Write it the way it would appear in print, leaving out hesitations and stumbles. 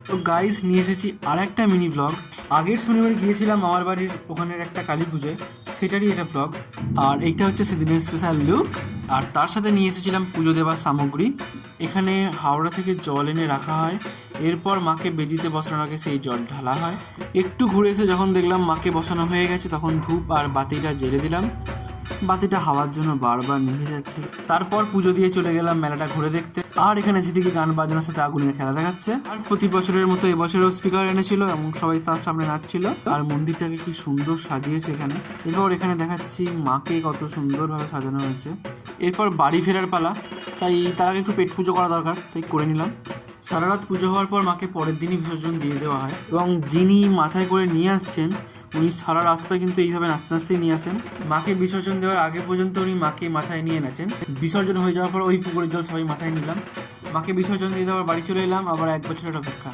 তো গাইস নিয়ে এসেছি আর একটা মিনি ব্লগ। আগের শনিবার গিয়েছিলাম মামার বাড়ির ওখানের একটা কালী পুজোয়, সেটারই এটা ব্লগ। আর এইটা হচ্ছে সেদিনের স্পেশাল লুক। আর তার সাথে নিয়ে এসেছিলাম পুজো দেওয়ার সামগ্রী। এখানে হাওড়া থেকে জল এনে রাখা হয়, এরপর মাকে বেদিতে বসানোর আগে সেই জল ঢালা হয়। একটু ঘুরে এসে যখন দেখলাম মাকে বসানো হয়ে গেছে, তখন ধূপ আর বাতিটা জ্বেলে দিলাম। বাতিটা হাওয়ার জন্য বারবার নিভে যাচ্ছে। তারপর পুজো দিয়ে চলে গেলাম মেলাটা ঘুরে দেখতে। আর এখানে যেদিকে গান বাজনার সাথে আগুনের খেলা দেখাচ্ছে। আর প্রতি বছরের মতো এবছরেও স্পিকার এনেছিল এবং সবাই তার সামনে নাচছিল। আর মন্দিরটাকে কি সুন্দর সাজিয়েছে এখানে। এরপর এখানে দেখাচ্ছি মাকে কত সুন্দরভাবে সাজানো হয়েছে। এরপর বাড়ি ফেরার পালা, তাই তার আগে একটু পেট পুজো করা দরকার, তাই করে নিলাম। সারা রাত পুজো হওয়ার পর মাকে পরের দিনই বিসর্জন দিয়ে দেওয়া হয় এবং যিনি মাথায় করে নিয়ে আসছেন উনি সারা রাস্তা কিন্তু এইভাবে নাচতে নাচতেই নিয়ে আসেন। মাকে বিসর্জন দেওয়ার আগে পর্যন্ত উনি মাকে মাথায় নিয়ে নাচেন। বিসর্জন হয়ে যাওয়ার পর ওই পুকুরের জল সবাই মাথায় নিলাম। মাকে বিসর্জন দিয়ে দেওয়ার বাড়ি চলে এলাম, আবার 1 বছরের অপেক্ষা।